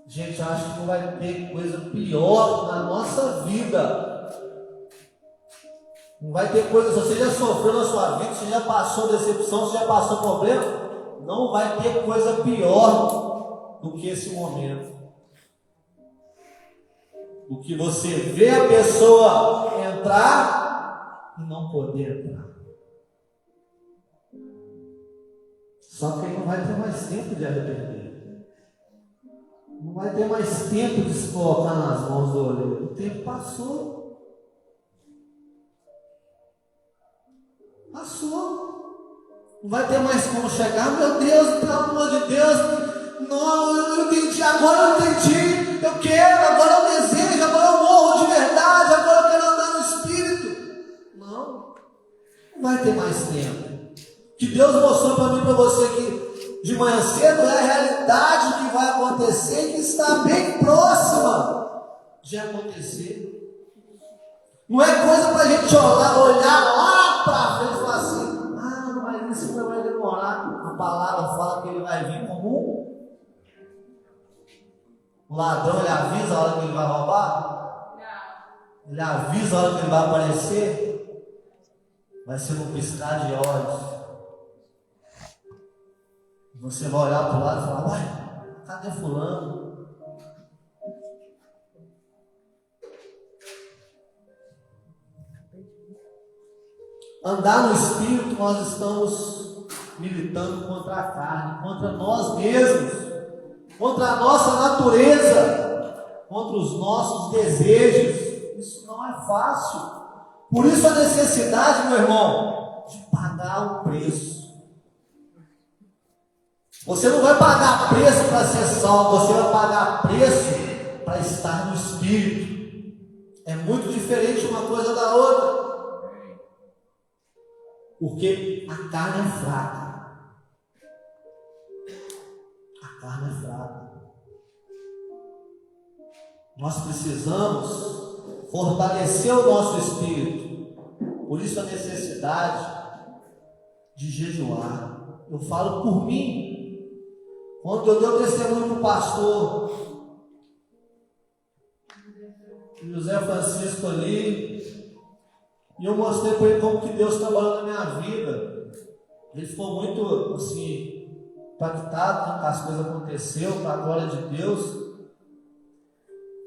Gente, eu acho que não vai ter coisa pior na nossa vida. Não vai ter coisa, se você já sofreu na sua vida, se já passou decepção, se já passou problema, não vai ter coisa pior do que esse momento. Do que você vê a pessoa entrar e não poder entrar. Só que ele não vai ter mais tempo de arrepender. Não vai ter mais tempo de se colocar nas mãos do oleiro. O tempo passou. Não vai ter mais como chegar, meu Deus, pelo amor de Deus, não, eu entendi, agora eu entendi, eu quero, agora eu desejo, agora eu morro de verdade, agora eu quero andar no Espírito. Não vai ter mais tempo. Que Deus mostrou para mim e para você que de manhã cedo é a realidade que vai acontecer, que está bem próxima de acontecer. Não é coisa para a gente olhar lá para frente e falar assim, mas isso não vai demorar. A palavra fala que ele vai vir como um ladrão, ele avisa a hora que ele vai roubar? Não. Ele avisa a hora que ele vai aparecer? Vai ser um piscar de olhos. Você vai olhar para o lado e falar, uai, cadê fulano? Andar no Espírito, nós estamos militando contra a carne, contra nós mesmos, contra a nossa natureza, contra os nossos desejos. Isso não é fácil. Por isso a necessidade, meu irmão, de pagar o preço. Você não vai pagar preço para ser salvo, você vai pagar preço para estar no Espírito. É muito diferente uma coisa da outra. Porque a carne é fraca. A carne é fraca. Nós precisamos fortalecer o nosso espírito. Por isso a necessidade de jejuar. Eu falo por mim. Quando eu dei o testemunho para o pastor José Francisco ali, e eu mostrei para ele como que Deus trabalhou na minha vida. Ele ficou muito assim, impactado com as coisas aconteceram, para a glória de Deus.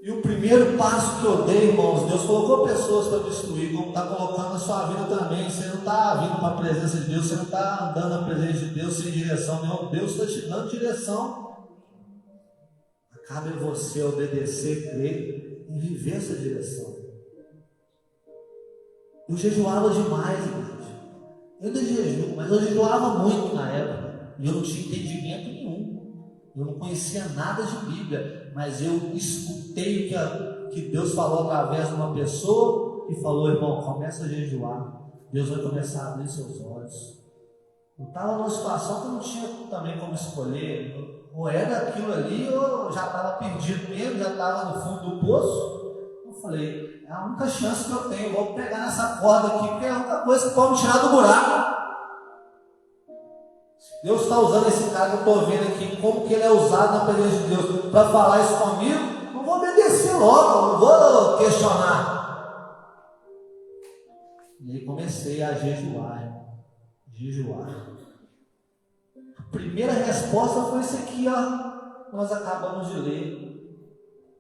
E o primeiro passo que eu dei, irmãos, Deus colocou pessoas para destruir, como está colocando na sua vida também. Você não está vindo para a presença de Deus, você não está andando na presença de Deus sem direção, não. Deus está te dando direção. Cabe a você obedecer, crer e viver essa direção. Eu jejuava demais, igreja. Eu ainda jejuo, mas eu jejuava muito na época. E eu não tinha entendimento nenhum. Eu não conhecia nada de Bíblia. Mas eu escutei o que Deus falou através de uma pessoa e falou, irmão, começa a jejuar. Deus vai começar a abrir seus olhos. Eu estava numa situação que eu não tinha também como escolher. Ou era aquilo ali, ou eu já estava perdido mesmo, já estava no fundo do poço. Eu falei, é a única chance que eu tenho, vou pegar nessa corda aqui, porque é a única coisa que pode me tirar do buraco. Deus está usando esse cara que eu estou vendo aqui, como que ele é usado na presença de Deus para falar isso comigo, não vou obedecer logo, não vou questionar. E aí comecei a jejuar. A primeira resposta foi isso aqui, ó. Nós acabamos de ler.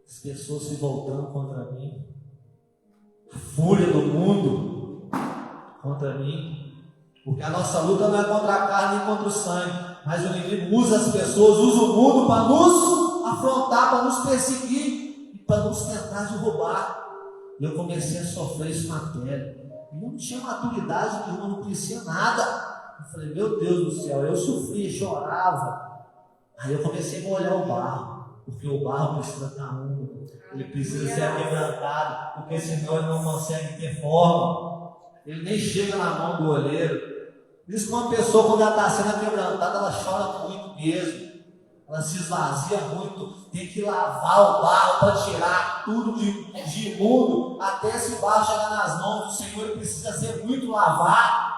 As pessoas se voltando contra mim. A fúria do mundo contra mim. Porque a nossa luta não é contra a carne nem contra o sangue, mas o inimigo usa as pessoas, usa o mundo para nos afrontar, para nos perseguir e para nos tentar derrubar. E eu comecei a sofrer isso na pele. Eu não tinha maturidade nenhuma, não conhecia nada. Eu falei, meu Deus do céu, eu sofria, chorava. Aí eu comecei a molhar o barro, porque o barro precisa estar úmido, ele precisa ser quebrantado, porque senão ele não consegue ter forma. Ele nem chega na mão do olheiro. Por isso que uma pessoa, quando ela está sendo quebrantada, ela chora muito mesmo. Ela se esvazia muito. Tem que lavar o barro para tirar tudo de imundo, até esse barro chegar nas mãos do Senhor. Ele precisa ser muito lavado.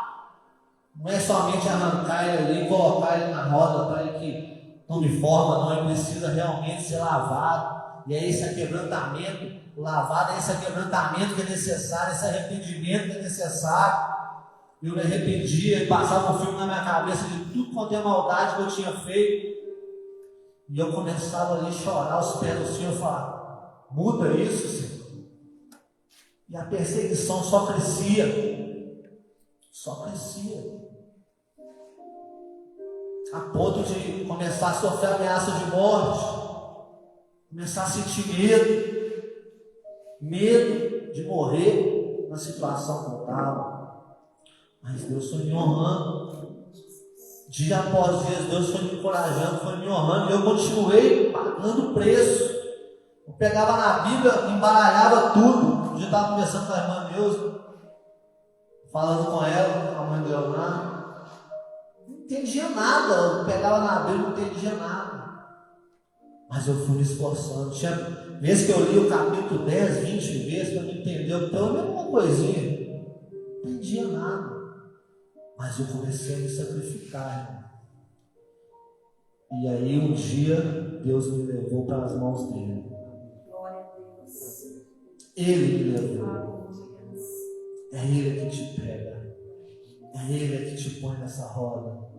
Não é somente arrancar ele ali, colocar ele na roda para ele que tome forma, não. Ele precisa realmente ser lavado. E é esse quebrantamento. Lavado é esse quebrantamento que é necessário, esse arrependimento que é necessário. Eu me arrependia e passava um filme na minha cabeça de tudo quanto é maldade que eu tinha feito. E eu começava ali a chorar aos pés do Senhor e falar, muda isso, Senhor. E a perseguição só crescia. Só crescia. A ponto de começar a sofrer ameaça de morte. Começar a sentir medo. Medo de morrer na situação que eu estava. Mas Deus foi me honrando. Dia após dia, Deus foi me encorajando, foi me honrando, e eu continuei pagando o preço. Eu pegava na Bíblia, embaralhava tudo. Um dia eu estava conversando com a irmã Neuza, falando com ela, a mãe do Leonardo. Não entendia nada, eu pegava na Bíblia, não entendia nada. Mas eu fui me esforçando. Tinha vezes que eu li o capítulo 10, 20 vezes para me entender pelo menos uma coisinha. Não entendia nada. Mas eu comecei a me sacrificar. E aí um dia Deus me levou para as mãos dele. Glória a Deus. Ele me levou. É Ele que te pega. É Ele que te põe nessa roda.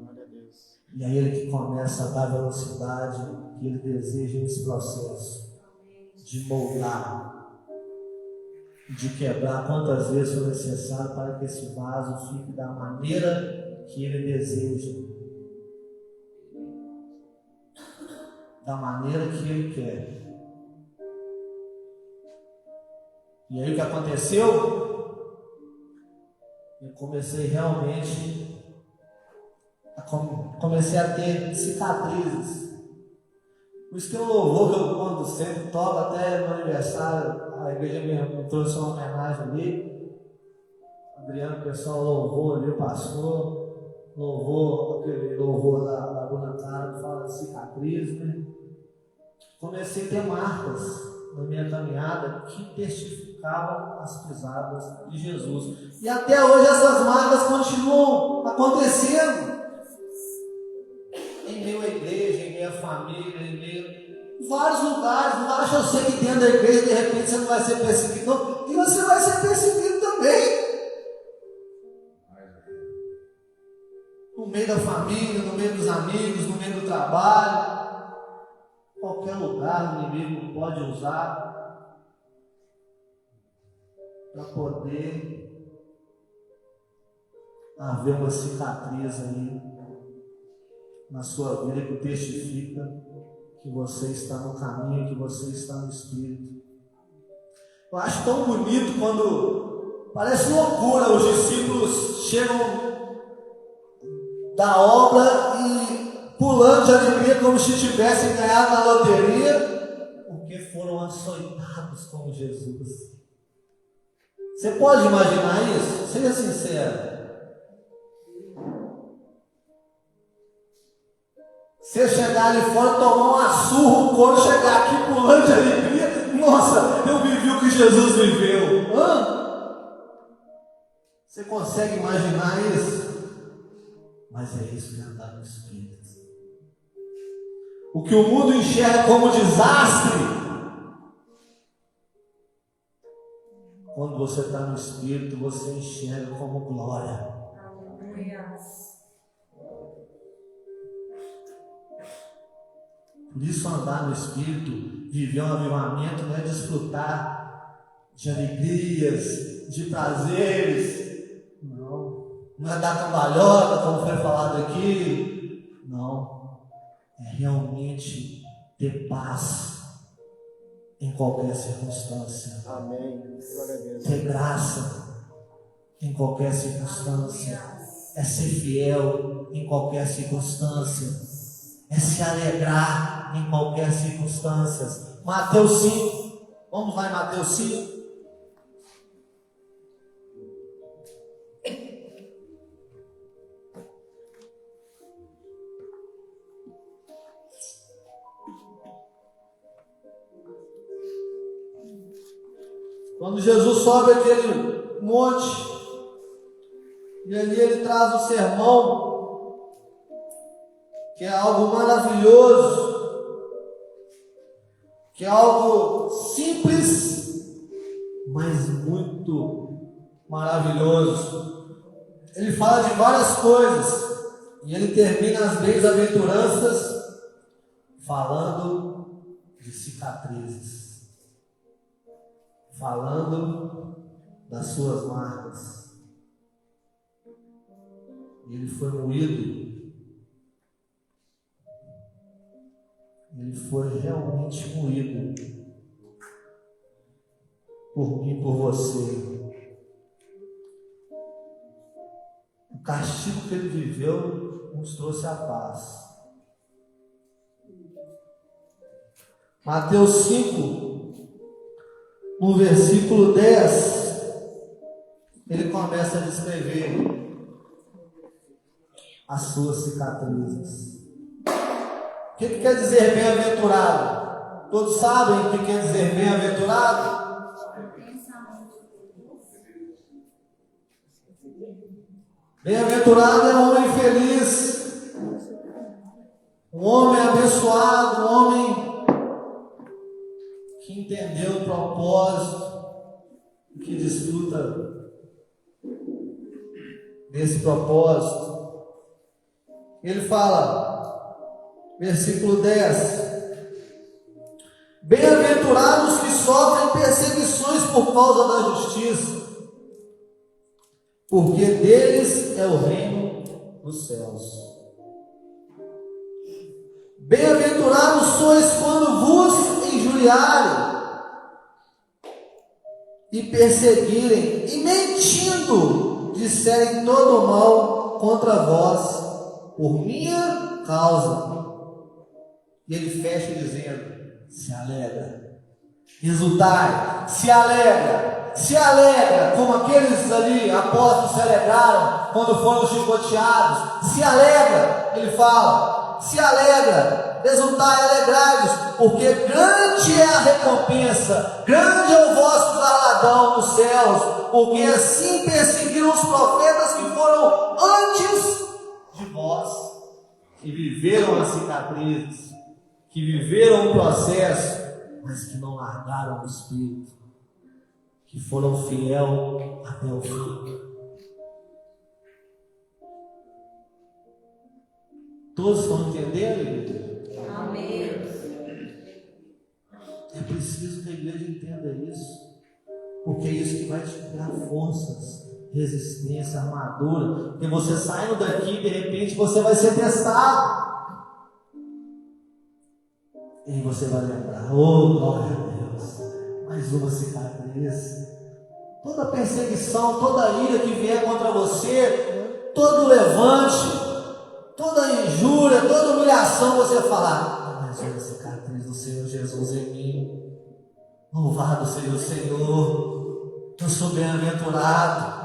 E é Ele que começa a dar velocidade que Ele deseja nesse processo de moldar, de quebrar quantas vezes for necessário para que esse vaso fique da maneira que Ele deseja, da maneira que Ele quer. E aí o que aconteceu? Eu comecei realmente comecei a ter cicatrizes. Por isso que eu louvor que eu quando sempre toco, até no aniversário, a igreja me trouxe uma homenagem ali. Adriano, o pessoal louvou ali, o pastor, louvou aquele louvor da Laguna Clara que fala de cicatriz, né? Comecei a ter marcas na minha caminhada que testificavam as pisadas de Jesus. E até hoje essas marcas continuam acontecendo. Em meio à igreja, em meio à família, em vários lugares. Não acha eu sei que dentro da igreja de repente você não vai ser perseguido, não. E você vai ser perseguido também. No meio da família, no meio dos amigos, no meio do trabalho. Qualquer lugar o inimigo pode usar para poder haver uma cicatriz aí na sua vida que testifica que você está no caminho, que você está no Espírito. Eu acho tão bonito quando parece loucura, os discípulos chegam da obra e pulando de alegria como se tivessem ganhado na loteria, porque foram açoitados como Jesus. Você pode imaginar isso? Seja sincero. Você chegar ali fora, tomar uma surra, quando chegar aqui pulando de alegria, nossa, eu vivi o que Jesus viveu. Você consegue imaginar isso? Mas é isso que é andar no Espírito. O que o mundo enxerga como desastre, quando você está no Espírito, você enxerga como glória. Aleluia. Por isso andar no Espírito, viver um avivamento, não é desfrutar de alegrias, de prazeres, não é dar cambalhota, como foi falado aqui, não, é realmente ter paz em qualquer circunstância. Amém. Glória a Deus. Ter graça em qualquer circunstância, é ser fiel em qualquer circunstância, é se alegrar em qualquer circunstância. Mateus 5, vamos lá em Mateus 5. Quando Jesus sobe aquele monte, e ali ele traz o sermão, que é algo maravilhoso, que é algo simples, mas muito maravilhoso. Ele fala de várias coisas, e ele termina as bem-aventuranças falando de cicatrizes, falando das suas marcas. Ele foi moído. Ele foi realmente moído por mim e por você. O castigo que ele viveu nos trouxe a paz. Mateus 5, no versículo 10, ele começa a descrever as suas cicatrizes. O que quer dizer bem-aventurado? Todos sabem o que quer dizer bem-aventurado? Bem-aventurado é um homem feliz, um homem abençoado, um homem que entendeu o propósito e que desfruta desse propósito. Ele fala, versículo 10: bem-aventurados que sofrem perseguições por causa da justiça, porque deles é o reino dos céus. Bem-aventurados sois quando vos injuriarem e perseguirem e mentindo disserem todo mal contra vós por minha causa. E ele fecha dizendo: se alegra, exultai, se alegra, como aqueles ali apóstolos se alegraram quando foram chicoteados. Se alegra, ele fala, se alegra, exultai, alegrai-vos, porque grande é a recompensa, grande é o vosso galardão nos céus, porque assim perseguiram os profetas que foram antes de vós, que viveram as cicatrizes, que viveram o processo, mas que não largaram o Espírito, que foram fiel até o fim. Todos estão entendendo, igreja? Amém. É preciso que a igreja entenda isso, porque é isso que vai te dar forças, resistência, armadura. Porque você saindo daqui, de repente você vai ser testado. E você vai lembrar: oh, glória a Deus, mais uma cicatriz. Toda perseguição, toda ira que vier contra você, todo levante, toda injúria, toda humilhação, você falar: mais uma cicatriz do Senhor Jesus em mim. Louvado seja o Senhor, eu sou bem-aventurado.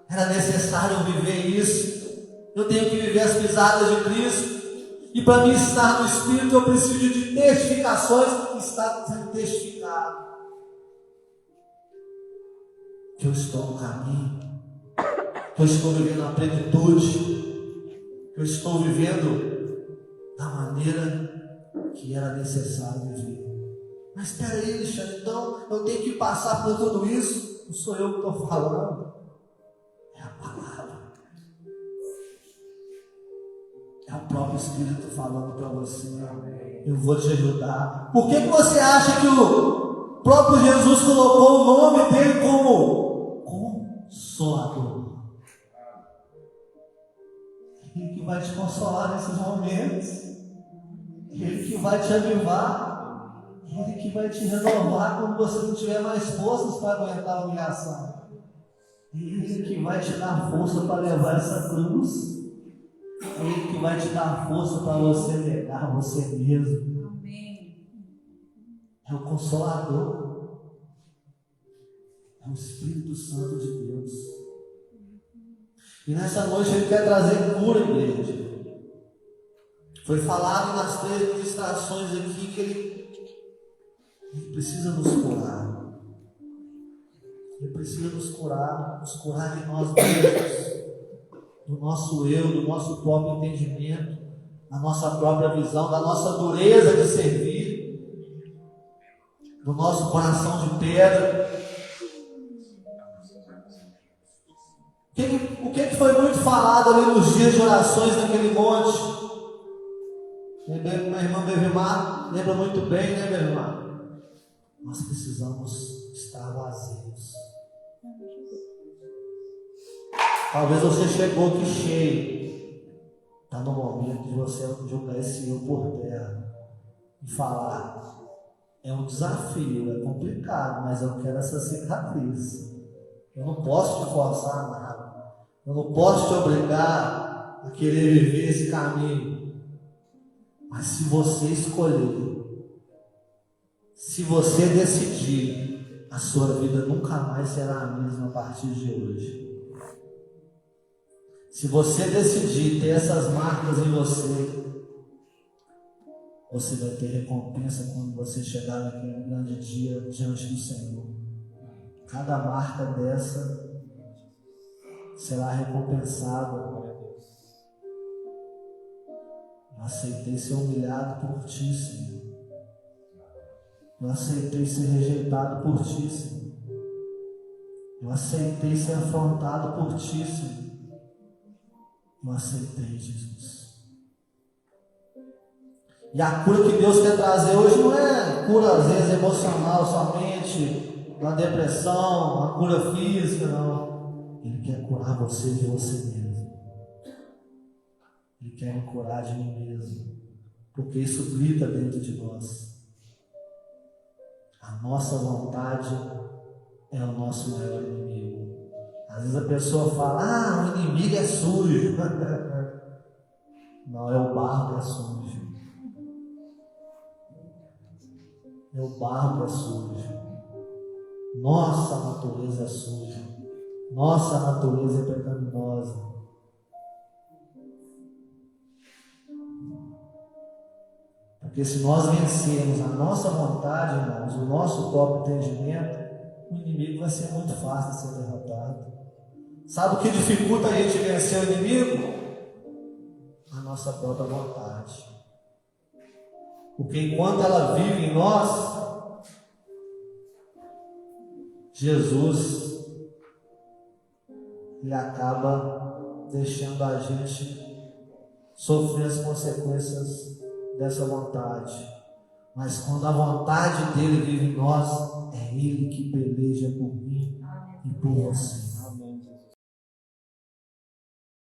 Era necessário viver isso. Eu tenho que viver as pisadas de Cristo. E para mim estar no Espírito, eu preciso de testificações. Está sendo testificado que eu estou no caminho, que eu estou vivendo a plenitude, que eu estou vivendo da maneira que era necessário viver. Mas espera aí, Alexandre, então eu tenho que passar por tudo isso? Não sou eu que estou falando, é a palavra. É o próprio Espírito falando para você: eu vou te ajudar. Por que você acha que o próprio Jesus colocou o nome dele como Consolador? Ele que vai te consolar nesses momentos, Ele que vai te avivar, Ele que vai te renovar quando você não tiver mais forças para aguentar a humilhação, Ele que vai te dar força para levar essa cruz, Ele que vai te dar força para você negar você mesmo. Amém. É o Consolador, é o Espírito Santo de Deus. E nessa noite Ele quer trazer cura, igreja. Foi falado nas 3 ministrações aqui que Ele precisa nos curar. Ele precisa nos curar de nós mesmos, do nosso eu, do nosso próprio entendimento, da nossa própria visão, da nossa dureza de servir, do nosso coração de pedra. O que foi muito falado ali nos dias de orações naquele monte? Minha irmã Bevimar lembra muito bem, né, minha irmã? Nós precisamos estar vazios. Talvez você chegou aqui cheio. Está no momento de você jogar esse eu por terra e falar: é um desafio, é complicado, mas eu quero essa cicatriz. Eu não posso te forçar a nada. Eu não posso te obrigar a querer viver esse caminho. Mas se você escolher, se você decidir, a sua vida nunca mais será a mesma a partir de hoje. Se você decidir ter essas marcas em você, você vai ter recompensa quando você chegar naquele grande dia diante do Senhor. Cada marca dessa será recompensada. Eu aceitei ser humilhado por ti, Senhor. Eu aceitei ser rejeitado por ti, Senhor. Eu aceitei ser afrontado por ti, Senhor. Eu aceitei, Jesus. E a cura que Deus quer trazer hoje não é cura, às vezes, emocional somente, da depressão, uma cura física, não. Ele quer curar você de você mesmo. Ele quer me curar de mim mesmo. Porque isso grita dentro de nós. A nossa vontade é o nosso maior inimigo. Às vezes a pessoa fala, o inimigo é sujo. Não, é o barro que é sujo. É o barro que é sujo. Nossa natureza é suja. Nossa natureza é pecaminosa. Porque se nós vencermos a nossa vontade, irmãos, o nosso próprio entendimento, o inimigo vai ser muito fácil de ser derrotado. Sabe o que dificulta a gente vencer o inimigo? A nossa própria vontade. Porque enquanto ela vive em nós, Jesus, ele acaba deixando a gente sofrer as consequências dessa vontade. Mas quando a vontade dele vive em nós, é ele que peleja por mim e por você.